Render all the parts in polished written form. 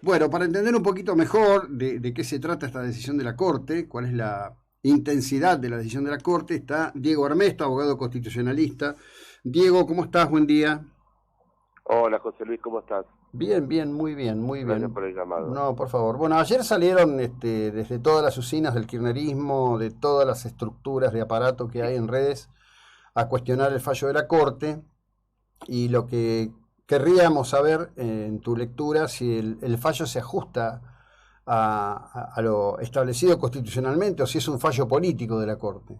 Bueno, para entender un poquito mejor de qué se trata esta decisión de la Corte, cuál es la intensidad de la decisión de la Corte, está Diego Armesto, abogado constitucionalista. Diego, ¿cómo estás? Buen día. Hola José Luis, ¿cómo estás? Bien, bien, muy bien, muy Gracias bien. por el llamado. No, por favor. Bueno, ayer salieron desde todas las usinas del kirchnerismo, de todas las estructuras de aparato que hay en redes, a cuestionar el fallo de la Corte. Y lo que querríamos saber en tu lectura, si el fallo se ajusta a lo establecido constitucionalmente o si es un fallo político de la Corte.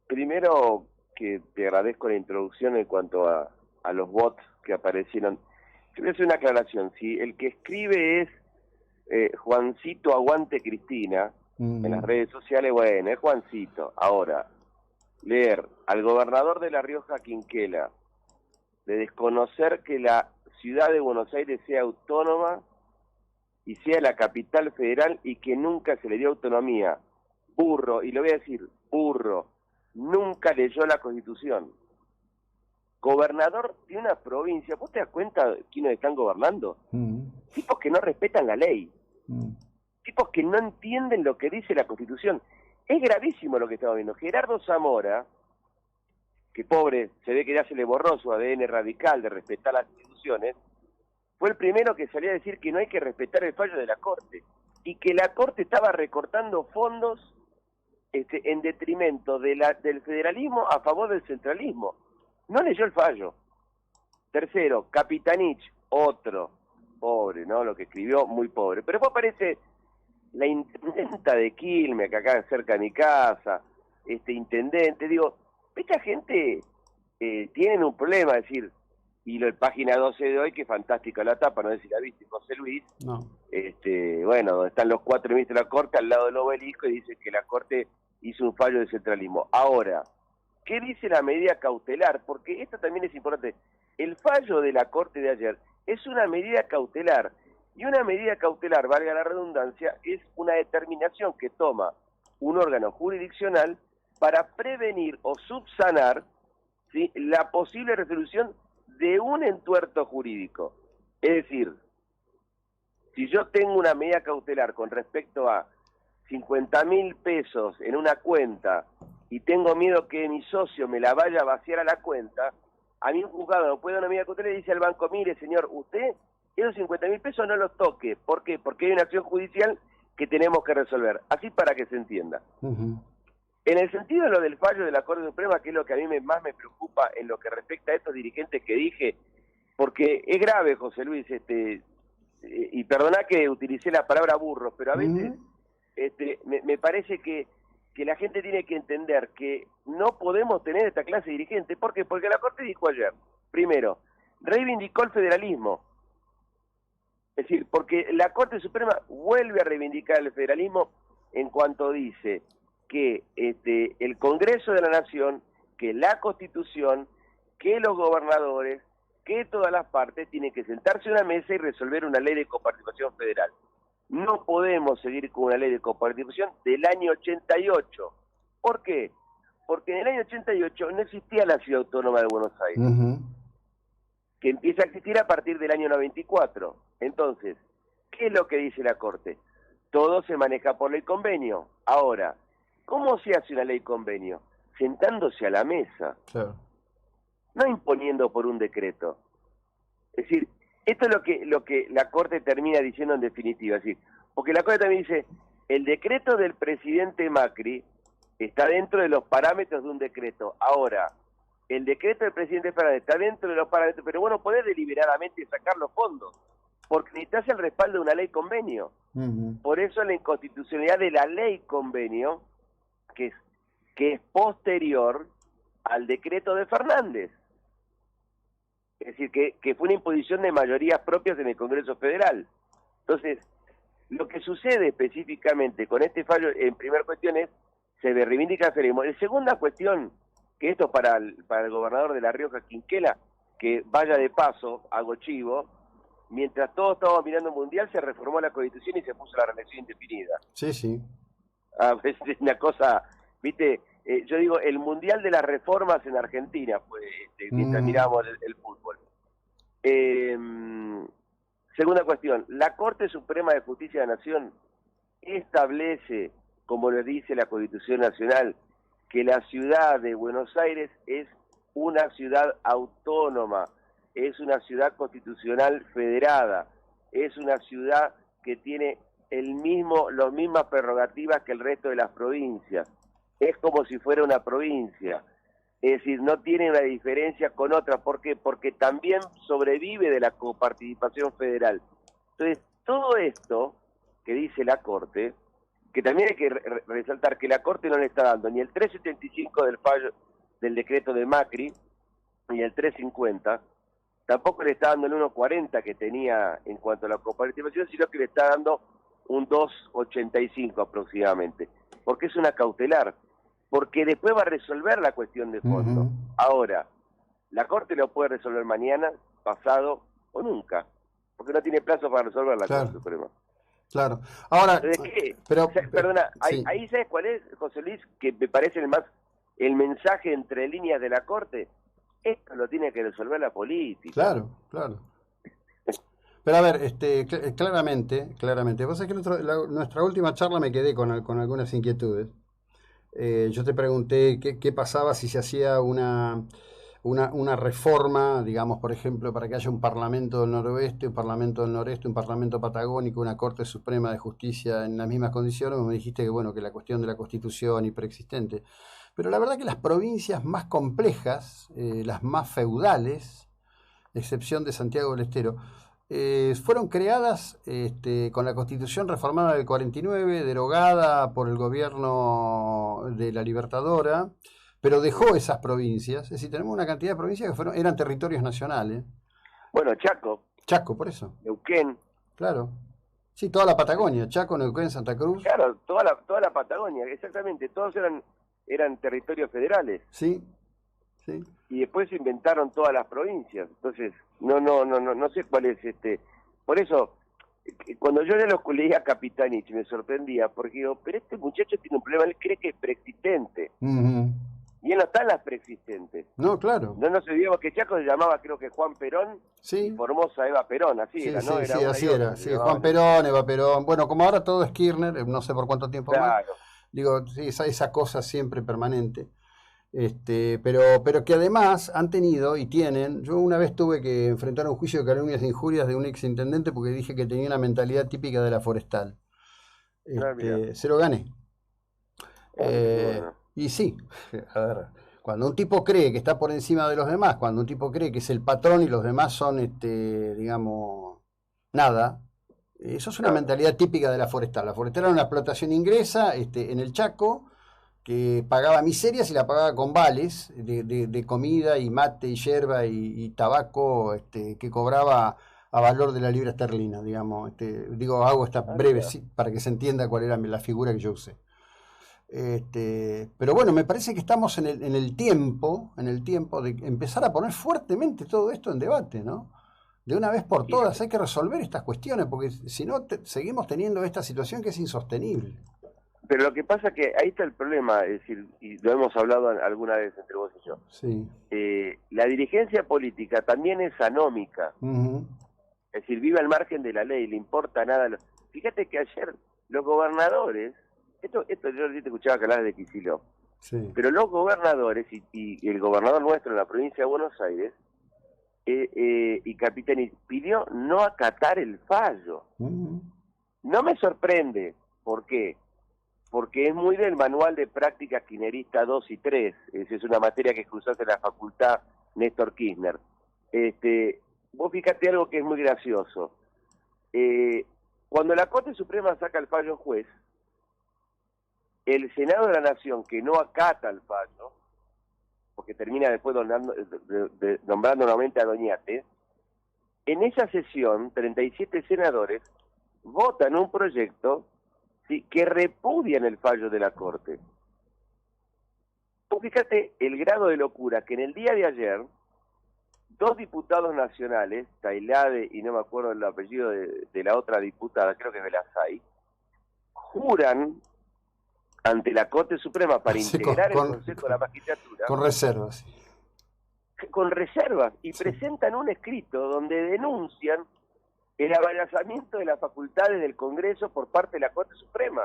Primero que te agradezco la introducción en cuanto a los bots que aparecieron. Yo voy a hacer una aclaración. Si el que escribe es Juancito Aguante Cristina en las Mm, redes sociales, bueno, es Juancito. Ahora, leer al gobernador de La Rioja, Quinquela, de desconocer que la ciudad de Buenos Aires sea autónoma y sea la capital federal y que nunca se le dio autonomía. Burro, y lo voy a decir, burro, nunca leyó la Constitución. Gobernador de una provincia, ¿vos te das cuenta de quiénes están gobernando? mm, Tipos que no respetan la ley, mm, tipos que no entienden lo que dice la Constitución. Es gravísimo lo que estamos viendo. Gerardo Zamora, que pobre, se ve que ya se le borró su ADN radical de respetar las instituciones, fue el primero que salió a decir que no hay que respetar el fallo de la Corte y que la Corte estaba recortando fondos en detrimento del federalismo a favor del centralismo. No leyó el fallo. Tercero, Capitanich, otro, pobre, ¿no? Lo que escribió, muy pobre. Pero después aparece la intendenta de Quilmes, que acá cerca de mi casa, intendente, digo, esta gente tienen un problema, es decir, y el página 12 de hoy, que fantástica la tapa, no sé si la viste, José Luis, no. bueno, donde están los 4 ministros de la Corte al lado del obelisco y dice que la Corte hizo un fallo de centralismo. Ahora, ¿qué dice la medida cautelar? Porque esto también es importante. El fallo de la Corte de ayer es una medida cautelar, y una medida cautelar, valga la redundancia, es una determinación que toma un órgano jurisdiccional para prevenir o subsanar, ¿sí?, la posible resolución de un entuerto jurídico. Es decir, si yo tengo una medida cautelar con respecto a 50.000 pesos en una cuenta y tengo miedo que mi socio me la vaya a vaciar a la cuenta, a mí un juzgado no puede dar una medida cautelar y dice al banco, mire señor, usted esos 50.000 pesos no los toque. ¿Por qué? Porque hay una acción judicial que tenemos que resolver. Así para que se entienda. Ujú. En el sentido de lo del fallo de la Corte Suprema, que es lo que a mí más me preocupa en lo que respecta a estos dirigentes que dije, porque es grave, José Luis, y perdoná que utilicé la palabra burro, pero a veces Ujú. me parece que la gente tiene que entender que no podemos tener esta clase de dirigentes. ¿Por qué? Porque la Corte dijo ayer, primero, reivindicó el federalismo. Es decir, porque la Corte Suprema vuelve a reivindicar el federalismo en cuanto dice que el Congreso de la Nación, que la Constitución, que los gobernadores, que todas las partes tienen que sentarse a una mesa y resolver una ley de coparticipación federal. No podemos seguir con una ley de coparticipación del año 88. ¿Por qué? Porque en el año 88 no existía la Ciudad Autónoma de Buenos Aires, Ujú. que empieza a existir a partir del año 94. Entonces, ¿qué es lo que dice la Corte? Todo se maneja por ley convenio. Ahora, ¿cómo se hace una ley convenio? Sentándose a la mesa, Claro. no imponiendo por un decreto. Es decir, esto es lo que la Corte termina diciendo en definitiva. Es decir, porque la Corte también dice, el decreto del presidente Macri está dentro de los parámetros de un decreto. Ahora, el decreto del presidente Fernández está dentro de los parámetros, pero bueno, podés deliberadamente sacar los fondos, porque necesitas el respaldo de una ley convenio. Ujú. Por eso la inconstitucionalidad de la ley convenio, que es posterior al decreto de Fernández. Es decir, que fue una imposición de mayorías propias en el Congreso Federal. Entonces, lo que sucede específicamente con este fallo, en primera cuestión, es se reivindica el federalismo. En segunda cuestión, que esto es para el gobernador de La Rioja, Quinquela, que vaya de paso, hago chivo, mientras todos estábamos mirando el Mundial, se reformó la Constitución y se puso la reelección indefinida. Sí, sí. A veces es una cosa, viste, yo digo, el Mundial de las Reformas en Argentina, pues, mientras Mm, mirábamos el fútbol. Eh, Segunda cuestión, la Corte Suprema de Justicia de la Nación establece, como le dice la Constitución Nacional, que la ciudad de Buenos Aires es una ciudad autónoma, es una ciudad constitucional federada, es una ciudad que tiene las mismas prerrogativas que el resto de las provincias. Es como si fuera una provincia. Es decir, no tiene una diferencia con otras. ¿Por qué? Porque también sobrevive de la coparticipación federal. Entonces, todo esto que dice la Corte, que también hay que resaltar que la Corte no le está dando ni el 375 del fallo del decreto de Macri, ni el 350, tampoco le está dando el 1.40 que tenía en cuanto a la coparticipación, sino que le está dando un 2.85 aproximadamente, porque es una cautelar, porque después va a resolver la cuestión de fondo. Ahora, la Corte lo puede resolver mañana, pasado o nunca, porque no tiene plazo para resolver la Corte Suprema. Claro. Ahora, perdona, sí. ahí ¿sabes cuál es, José Luis? Que me parece el mensaje entre líneas de la Corte. Esto lo tiene que resolver la política. Claro. Pero a ver, claramente, vos sabés que nuestra última charla me quedé con algunas inquietudes. Yo te pregunté qué pasaba si se hacía una reforma, digamos, por ejemplo, para que haya un Parlamento del Noroeste, un Parlamento del Noreste, un Parlamento Patagónico, una Corte Suprema de Justicia en las mismas condiciones. Me dijiste que, bueno, que la cuestión de la Constitución y preexistente. Pero la verdad que las provincias más complejas, las más feudales, excepción de Santiago del Estero, fueron creadas con la Constitución reformada del 49, derogada por el gobierno de la Libertadora, pero dejó esas provincias. Es decir, tenemos una cantidad de provincias que eran territorios nacionales. Bueno, Chaco, por eso. Neuquén. Claro. Sí, toda la Patagonia, Chaco, Neuquén, Santa Cruz. Claro, toda la Patagonia, exactamente, todos eran territorios federales. Sí. Y después se inventaron todas las provincias. Entonces, no sé cuál es Por eso, cuando yo leía a Capitanich me sorprendía, porque digo, pero este muchacho tiene un problema, él cree que es preexistente. Y él no está en las preexistentes. No, claro. No nos olvidemos que Chaco se llamaba, creo que Juan Perón, y Formosa Eva Perón, así era, ¿no? Sí, así era. Sí, Juan Perón, Eva Perón. Bueno, como ahora todo es Kirchner, no sé por cuánto tiempo más. Digo, sí, esa cosa siempre permanente. Pero que además han tenido y tienen. Yo una vez tuve que enfrentar un juicio de calumnias e injurias de un ex intendente porque dije que tenía una mentalidad típica de la forestal. Se lo gané. Y sí, a ver, cuando un tipo cree que está por encima de los demás, cuando un tipo cree que es el patrón y los demás son, digamos, nada, eso es una mentalidad típica de la forestal. La forestal era una explotación ingresa en el Chaco, que pagaba miserias y la pagaba con vales de comida y mate y yerba y tabaco que cobraba a valor de la libra esterlina, digamos. Hago esta breve para que se entienda cuál era la figura que yo usé. Pero bueno, me parece que estamos en el tiempo de empezar a poner fuertemente todo esto en debate, ¿no? De una vez por todas hay que resolver estas cuestiones, porque si no seguimos teniendo esta situación que es insostenible. Pero lo que pasa es que ahí está el problema, es decir, y lo hemos hablado alguna vez entre vos y yo. Sí. La dirigencia política también es anómica. Es decir, vive al margen de la ley, le importa nada. Fíjate que ayer los gobernadores, esto yo te escuchaba que hablabas de Kicillof, pero los gobernadores y el gobernador nuestro en la provincia de Buenos Aires, y Capitani pidió no acatar el fallo. No me sorprende. ¿Por qué? Porque es muy del manual de práctica kirchnerista 2 y 3. Esa es una materia que cruzaste en la facultad Néstor Kirchner. Vos fíjate algo que es muy gracioso. Cuando la Corte Suprema saca el fallo juez, el Senado de la Nación, que no acata el fallo, porque termina después nombrando nuevamente a Doñate, en esa sesión, 37 senadores votan un proyecto que repudian el fallo de la Corte. Fíjate el grado de locura que en el día de ayer, 2 diputados nacionales, Tailade y no me acuerdo el apellido de la otra diputada, creo que es Velazay, juran ante la Corte Suprema para integrar el Consejo de la Magistratura. Con reservas. Con reservas, y presentan un escrito donde denuncian el abalazamiento de las facultades del Congreso por parte de la Corte Suprema.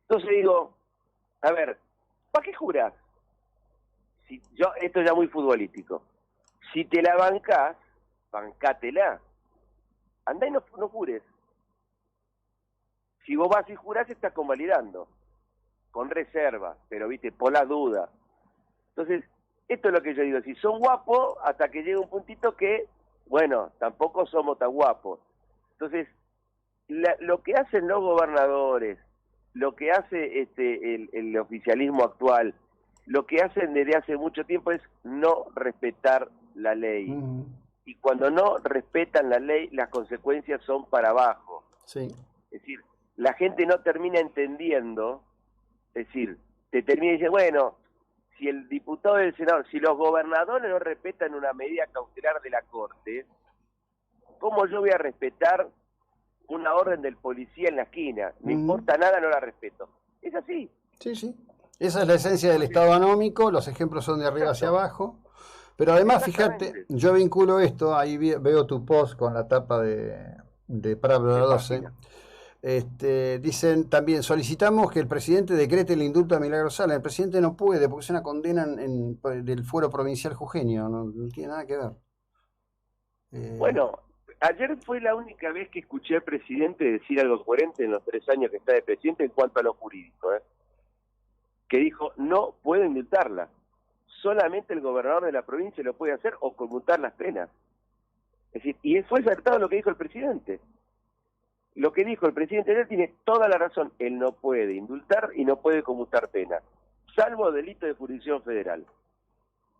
Entonces digo, a ver, ¿para qué jurás? Esto es ya muy futbolístico. Si te la bancás, bancátela. Andá y no jures. Si vos vas y jurás, estás convalidando. Con reserva, pero viste, por la duda. Entonces, esto es lo que yo digo. Si son guapos, hasta que llega un puntito que, bueno, tampoco somos tan guapos. Entonces, lo que hacen los gobernadores, lo que hace el oficialismo actual, lo que hacen desde hace mucho tiempo es no respetar la ley. Y cuando no respetan la ley, las consecuencias son para abajo. Sí. Es decir, la gente no termina entendiendo, es decir, te termina diciendo, bueno, si el diputado del Senado, si los gobernadores no respetan una medida cautelar de la Corte, ¿cómo yo voy a respetar una orden del policía en la esquina? No importa nada, no la respeto. Es así. Sí, sí. Esa es la esencia del Estado anómico, los ejemplos son de arriba hacia abajo. Pero además, fíjate, yo vinculo esto, ahí veo tu post con la tapa de Pablo 12. Dicen también, solicitamos que el presidente decrete el indulto a Milagro Sala. El presidente no puede, porque es una condena del fuero provincial jujeño, no tiene nada que ver. Bueno, ayer fue la única vez que escuché al presidente decir algo coherente en los 3 años que está de presidente en cuanto a lo jurídico, que dijo, no puede indultarla. Solamente el gobernador de la provincia lo puede hacer o conmutar las penas. Es decir, y fue acertado lo que dijo el presidente. Lo que dijo el presidente él tiene toda la razón. Él no puede indultar y no puede conmutar penas, salvo delito de jurisdicción federal.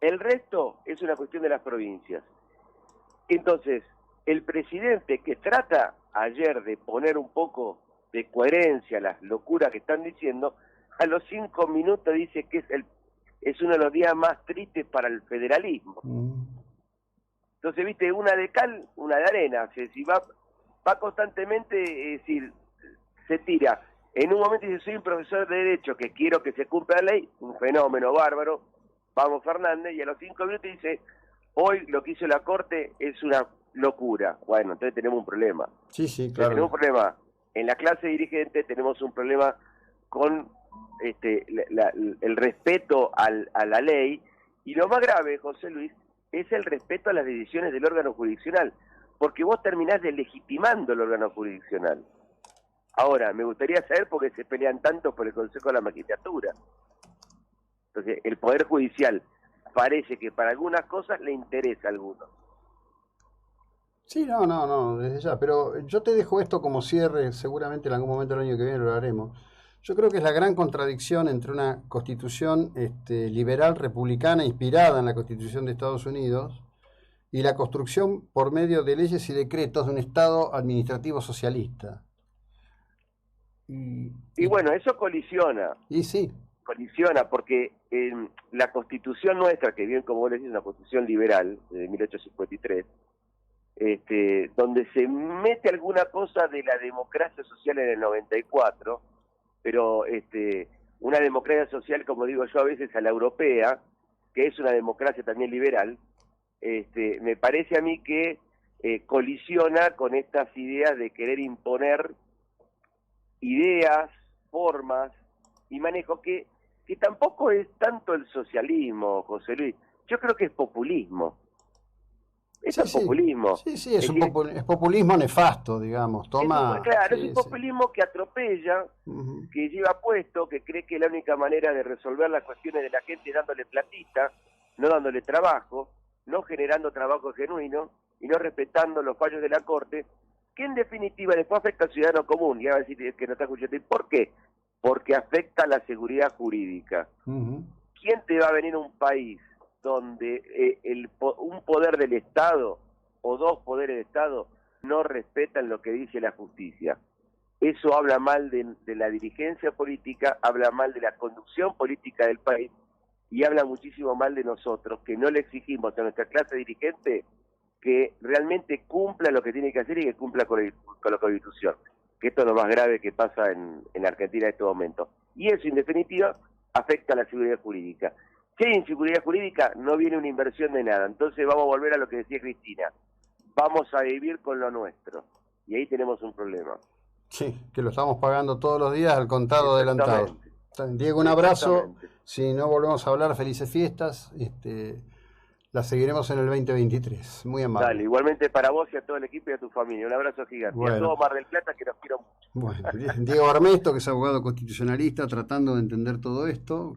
El resto es una cuestión de las provincias. Entonces, el presidente que trata ayer de poner un poco de coherencia a las locuras que están diciendo, a los 5 minutos dice que es uno de los días más tristes para el federalismo. Entonces, viste, una de cal, una de arena. O sea, si va constantemente, es decir, se tira. En un momento dice, soy un profesor de Derecho que quiero que se cumpla la ley, un fenómeno bárbaro, vamos Fernández, y a los 5 minutos dice, hoy lo que hizo la Corte es una locura. Bueno, entonces tenemos un problema. Sí, sí, claro. Tenemos un problema. En la clase dirigente tenemos un problema con el respeto a la ley, y lo más grave, José Luis, es el respeto a las decisiones del órgano jurisdiccional, porque vos terminás delegitimando el órgano jurisdiccional. Ahora, me gustaría saber por qué se pelean tanto por el Consejo de la Magistratura. Entonces, el Poder Judicial parece que para algunas cosas le interesa a algunos. Sí, no, desde ya, pero yo te dejo esto como cierre, seguramente en algún momento del año que viene lo haremos. Yo creo que es la gran contradicción entre una constitución liberal republicana inspirada en la Constitución de Estados Unidos y la construcción por medio de leyes y decretos de un Estado administrativo socialista. Y bueno, eso colisiona. Y sí. Colisiona porque la Constitución nuestra, que bien como vos decís, es una Constitución liberal de 1853, donde se mete alguna cosa de la democracia social en el 94, pero una democracia social, como digo yo a veces, a la europea, que es una democracia también liberal, me parece a mí que colisiona con estas ideas de querer imponer ideas, formas y manejo que tampoco es tanto el socialismo, José Luis. Yo creo que es populismo. Eso es populismo. Sí, es populismo nefasto, digamos. Claro, es un populismo que atropella, que lleva puesto, que cree que la única manera de resolver las cuestiones de la gente es dándole platita, no dándole trabajo, no generando trabajo genuino y no respetando los fallos de la Corte, que en definitiva después afecta al ciudadano común. Y va a decir que no está escuchando. ¿Y por qué? Porque afecta a la seguridad jurídica. ¿Quién te va a venir a un país donde un poder del Estado o 2 poderes del Estado no respetan lo que dice la justicia? Eso habla mal de la dirigencia política, habla mal de la conducción política del país y habla muchísimo mal de nosotros, que no le exigimos a nuestra clase dirigente que realmente cumpla lo que tiene que hacer y que cumpla con la Constitución, que esto es lo más grave que pasa en Argentina en este momento. Y eso, en definitiva, afecta a la seguridad jurídica. Si hay inseguridad jurídica, no viene una inversión de nada. Entonces vamos a volver a lo que decía Cristina. vamos a vivir con lo nuestro. Y ahí tenemos un problema. Sí, que lo estamos pagando todos los días al contado adelantado. Diego, un abrazo. Si no volvemos a hablar, felices fiestas. Las seguiremos en el 2023. Muy amable. Dale, igualmente para vos y a todo el equipo y a tu familia. Un abrazo gigante. Bueno. Y a todo Mar del Plata, que los quiero mucho. Bueno, Diego Armesto, que es abogado constitucionalista, tratando de entender todo esto.